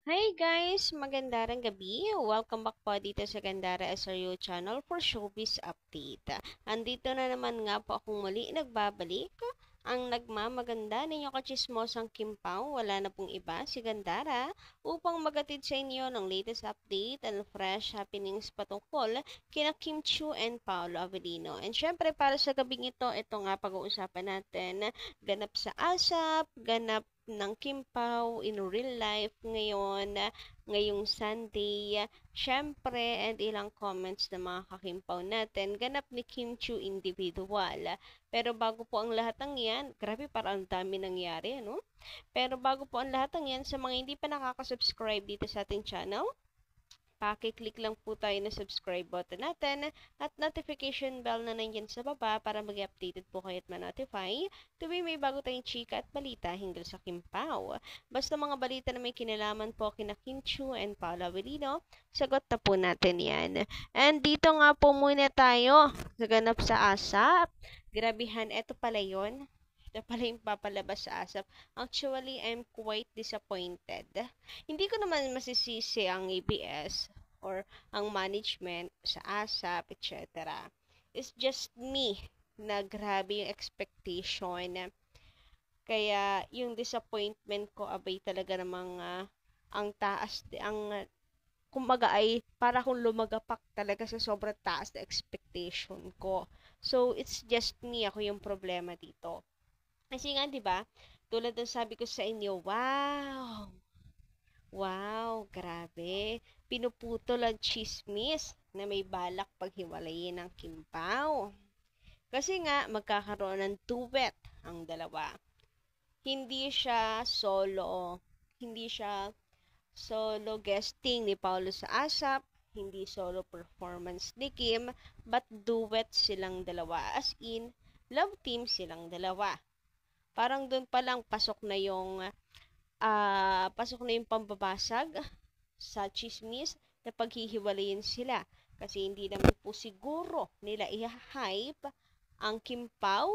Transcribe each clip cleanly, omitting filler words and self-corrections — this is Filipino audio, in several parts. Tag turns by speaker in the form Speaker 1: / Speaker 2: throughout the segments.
Speaker 1: Hi guys! Magandang gabi! Welcome back po dito sa Gandara SRU channel for Showbiz Update. Andito na naman nga po akong muli nagbabalik. Ang nagmamaganda ninyong kachismosang Kimpaw, wala na pong iba, si Gandara, upang magatid sa inyo ng latest update and fresh happenings patungkol kina Kim Chiu and Paolo Avellino. And syempre para sa gabing ito nga pag-uusapan natin, ganap sa ASAP, ganap ng Kimpaw in real life ngayon, ngayong Sunday. Syempre, and ilang comments ng mga kakimpaw natin, ganap ni Kim Chiu individual. Pero bago po ang lahat ng yan, grabe parang dami nangyari, no? Pero bago po ang lahat ng yan, sa mga hindi pa nakaka-subscribe dito sa ating channel, paki-click lang po tayo ng subscribe button natin at notification bell na nandyan sa baba para mag-updated po kayo at ma-notify tuwing may bago tayong chika at balita hinggil sa Kimpaw. Basta mga balita na may kinalaman po kina Kim Chiu and Paolo Avellino, sagot na po natin yan. And dito nga po muna tayo sa ganap sa ASAP. Grabihan, eto pala yun. Ito pala yung papalabas sa ASAP. Actually, I'm quite disappointed. Hindi ko naman masisisi ang ABS or ang management sa ASAP, etc. It's just me na grabe yung expectation. Kaya yung disappointment ko abay talaga namang ang taas, kumbaga ay para kung lumagapak talaga sa sobrang taas na expectation ko. So, it's just me, ako yung problema dito. Kasi nga, di ba, tulad ng sabi ko sa inyo, wow! Wow, grabe. Pinuputol ang chismis na may balak paghiwalayin ng Kimpaw. Kasi nga, magkakaroon ng duet ang dalawa. Hindi siya solo guesting ni Paulo sa ASAP, hindi solo performance ni Kim, but duet silang dalawa. As in, love team silang dalawa. Parang doon pa lang pasok na yung pambabasag sa chismis na paghihiwalayin sila. Kasi hindi naman po siguro nila i-hype ang Kimpaw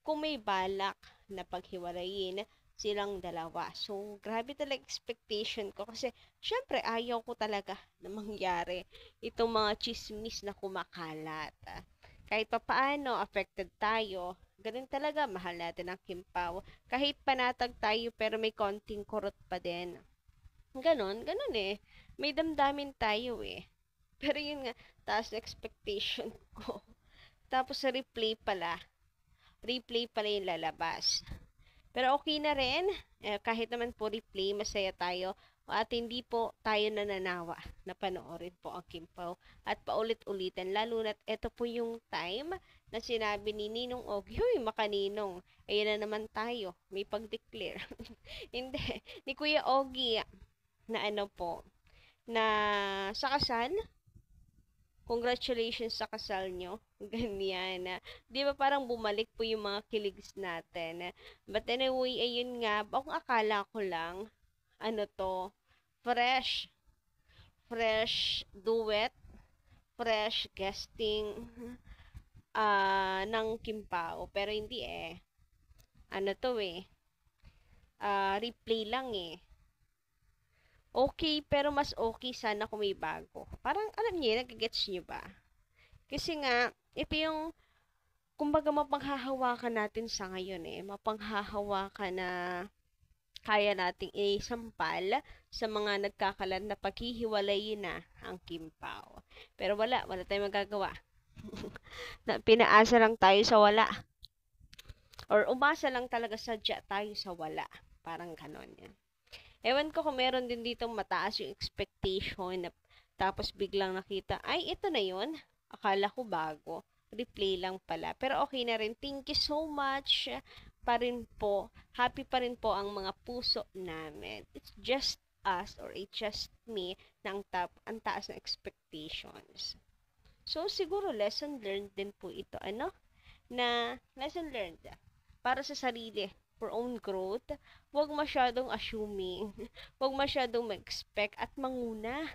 Speaker 1: kung may balak na paghiwalayin silang dalawa. So, grabe talaga expectation ko kasi syempre ayaw ko talaga na mangyari itong mga chismis na kumakalat. Kahit papaano affected tayo, ganun talaga, mahal natin ang Kimpaw. Kahit panatag tayo pero may konting kurot pa din. Ganun eh. May damdamin tayo eh. Pero yun nga, taas na expectation ko. Tapos sa replay pala yung lalabas. Pero okay na rin, kahit naman po replay, masaya tayo. At hindi po tayo nananawa na panoorin po ang Kimpaw. At paulit-ulitan, lalo na't ito po yung time na sinabi ni Ninong Ogie, huy, makaninong, ayun na naman tayo, may pag-declare. Hindi, ni Kuya Ogie, na ano po, na sa kasal, congratulations sa kasal nyo. Ganyan. Di ba parang bumalik po yung mga kiligs natin. But anyway, ayun nga, kung akala ko lang, ano to, fresh, fresh duet, fresh guesting, ng Kimpao. Pero hindi eh. Ano to eh, replay lang eh. Okay, pero mas okay sana kung may bago. Parang, alam niyo, nagigets niyo ba? Kasi nga, ito yung, kumbaga, mapanghahawakan natin sa ngayon eh. Mapanghahawakan na kaya nating isampal sa mga nagkakalat na paghihiwalayin na ang Kimpaw. Pero wala tayong magagawa. Pinaasa lang tayo sa wala. Or umasa lang talaga sadya tayo sa wala. Parang ganon yan. Ewan ko kung meron din dito mataas yung expectation na tapos biglang nakita, ay ito na yun. Akala ko bago. Replay lang pala. Pero okay na rin. Thank you so much pa rin po. Happy pa rin po ang mga puso namin. It's just us or it's just me na ang taas ng expectations. So, siguro lesson learned din po ito. Ano? Na lesson learned para sa sarili for own growth, huwag masyadong assuming, huwag masyadong mag-expect at manguna.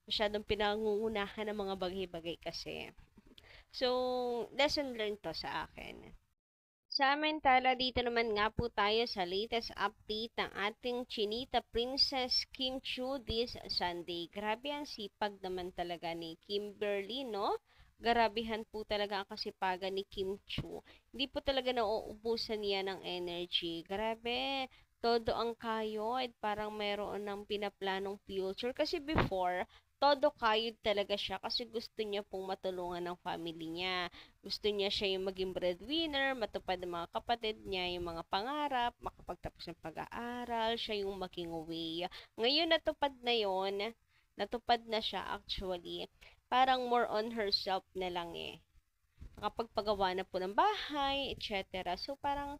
Speaker 1: Masyadong pinangungunahan ng mga bagay-bagay kasi. So, lesson learned to sa akin. Samantala, dito naman nga po tayo sa latest update ng ating Chinita Princess Kim Chu this Sunday. Grabe ang sipag naman talaga ni Kimberly, no? Garabihan po talaga ang kasipagan ni Kim Chu. Hindi po talaga nauubusan niya ng energy. Grabe, todo ang kayod. Parang meron ng pinaplanong future. Kasi before, todo kayod talaga siya kasi gusto niya pong matulungan ng family niya. Gusto niya siya yung maging breadwinner, matupad ng mga kapatid niya, yung mga pangarap, makapagtapos ng pag-aaral, siya yung maging way. Ngayon natupad na siya actually. Parang more on herself na lang eh. Nakapagpagawa na po ng bahay, etc. So parang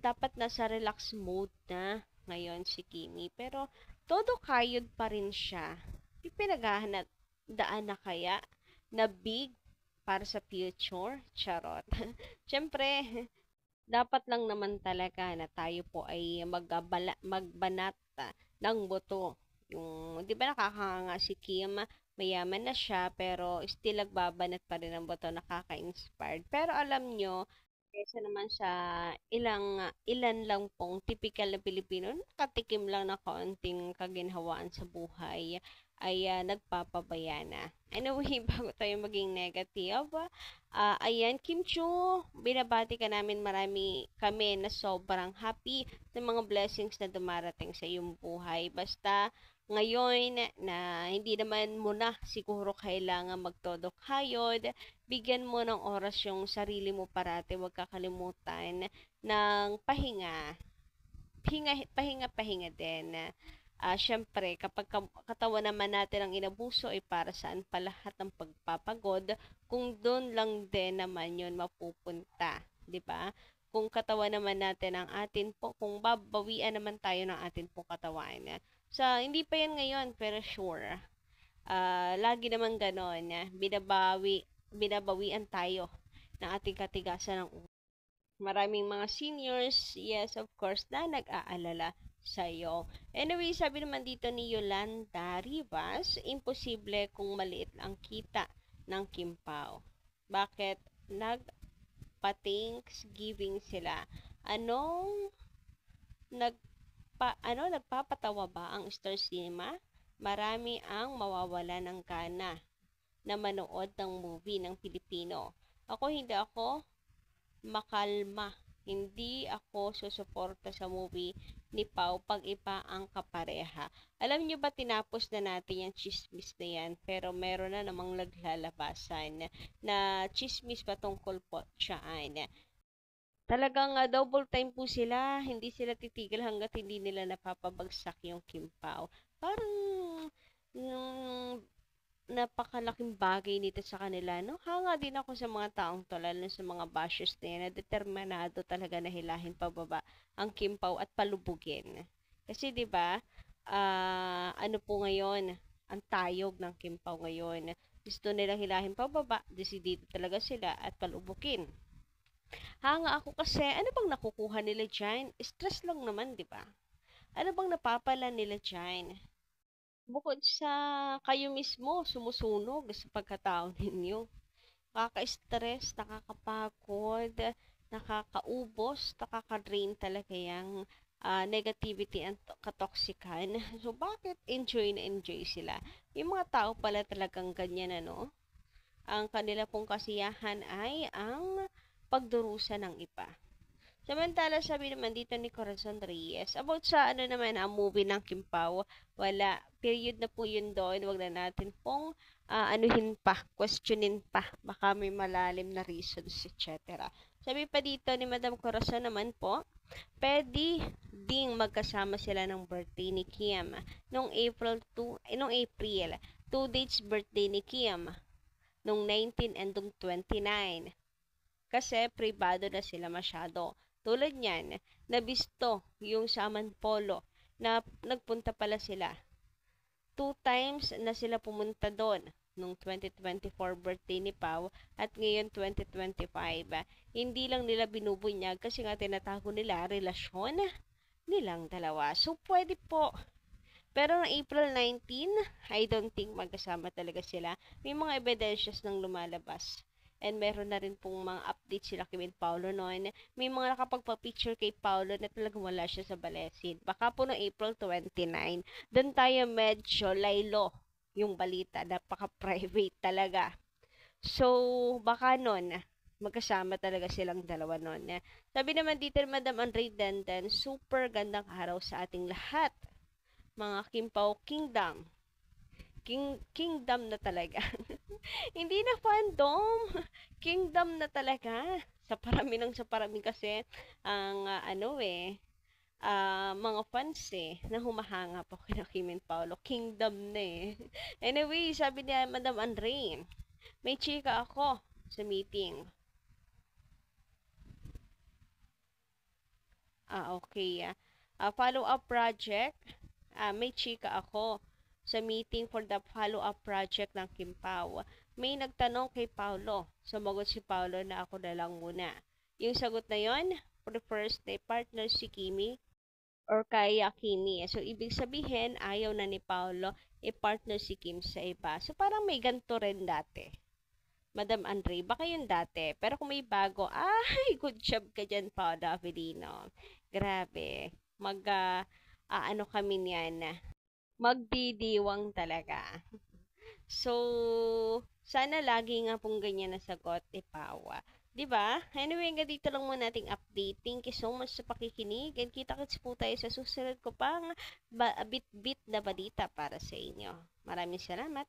Speaker 1: dapat nasa relax mode na ngayon si Kimi. Pero todo kayod pa rin siya. Pinaghahanap daan na kaya na big para sa future? Charot. Siyempre, dapat lang naman talaga na tayo po ay magbanat ng boto. Yung, di ba nakakanga si Kim, mayaman na siya, pero still nagbabanat pa rin ng boto, nakaka-inspired. Pero alam nyo, kesa naman sa ilan lang pong typical na Pilipino, nakatikim lang na kaunting kaginhawaan sa buhay, ay nagpapabaya na. Anyway, bago tayo maging negative, ayan, Kim Chu, binabati ka namin, marami kami na sobrang happy sa mga blessings na dumarating sa iyong buhay. Basta, ngayon na hindi naman mo na siguro kailangan magtodo kayod, bigyan mo ng oras yung sarili mo parati, huwag kakalimutan ng pahinga. Pahinga din. Syempre, kapag katawan naman natin ang inabuso, ay para saan pa lahat ng pagpapagod, kung doon lang din naman yun mapupunta. 'Di ba? Kung katawan naman natin ang atin po, kung babawian naman tayo ng atin pong katawan. Hindi pa yan ngayon, pero sure. Lagi naman ganon. Binabawian tayo ng ating katigasan ng ulo. Maraming mga seniors, yes, of course, na nag-aalala sa'yo. Anyway, sabi naman dito ni Yolanda Rivas, imposible kung maliit ang kita ng Kimpao. Bakit nagpa-Thanksgiving sila? Nagpapatawa ba ang Star Cinema? Marami ang mawawala ng gana na manood ng movie ng Pilipino. Hindi ako makalma. Hindi ako susuporta sa movie ni Pau pag iba ang kapareha. Alam nyo ba, tinapos na natin yung chismis na yan, pero meron na namang naglalabasan na chismis patungkol po siyaan. Talagang double time po sila, hindi sila titigil hanggat hindi nila napapabagsak yung Kim Pao. Parang napakalaking bagay nito sa kanila, no? Hanga din ako sa mga taong to, lalo sa mga bashers na yan, na determinado talaga na hilahin pababa ang Kim Pao at palubugin. Kasi 'di ba, ano po ngayon, ang tayog ng Kim Pao ngayon, gusto nilang hilahin pababa, decidido talaga sila at palubugin. Hanga ako kasi, ano bang nakukuha nila dyan? Stress lang naman, 'di ba? Ano bang napapala nila dyan? Bukod sa kayo mismo sumusunog sa pagkatao ninyo, nakaka-stress, nakakapagod, nakakaubos, nakaka-drain talaga yung negativity at katoksikan. So, bakit enjoy na enjoy sila? Yung mga tao pala talagang ganyan, ano? Ang kanila pong kasiyahan ay ang pagdurusa ng iba. Samantala, sabi naman dito ni Corazon Reyes, about sa naman ang movie ng Kim Pao, wala. Period na po yun doon. Huwag na natin pong questionin pa. Baka may malalim na reasons, etc. Sabi pa dito ni Madam Corazon naman po, pwede ding magkasama sila ng birthday ni Kim. Nung April, 2 dates birthday ni Kim. Nung 19 and nung 29. Kasi privado na sila masyado. Tulad niyan, nabisto yung sa Polo na nagpunta pala sila. 2 times na sila pumunta doon nung 2024 birthday ni Pau at ngayon 2025. Hindi lang nila binubunyag kasi nga tinatago nila relasyon nilang dalawa. So, pwede po. Pero noong April 19, I don't think magkasama talaga sila. May mga evidences nang lumalabas And meron na rin pong mga update sila kay Paolo noon. May mga nakapagpa-picture kay Paolo na talagang wala siya sa Balesin. Baka po noong April 29. Doon tayo medyo laylo yung balita. Napaka-private talaga. So, baka noon, magkasama talaga silang dalawa noon. Sabi naman dito ni Madam Andre Dandan, super gandang araw sa ating lahat. Mga Kimpaw Kingdom. Kingdom na talaga. Hindi na fandom. Kingdom na talaga. Sa parami kasi ang mga fans na humahanga po kina Kim and Paolo. Kingdom na eh. Anyway, sabi niya Madam Andre, may chika ako sa meeting. Okay. Follow-up project. May chika ako sa meeting for the follow-up project ng Kimpaw. May nagtanong kay Paulo. Sumagot si Paulo na ako na lang muna. Yung sagot na yon, prefers na partner si Kimi or kaya Kimi. So, ibig sabihin, ayaw na ni Paulo i-partner si Kim sa iba. So, parang may ganito rin dati. Madam Andre, baka yun dati. Pero kung may bago, ay, good job ka dyan, Paolo Avellino. Grabe. Ano kami niyan, magdidiwang talaga. So, sana lagi nga pong ganyan na sagot ni Pawa. 'Di ba? Anyway, hanggang dito lang muna nating update. Thank you so much sa pakikinig. And kita-kits po tayo sa susunod ko pang bit-bit na balita para sa inyo. Maraming salamat.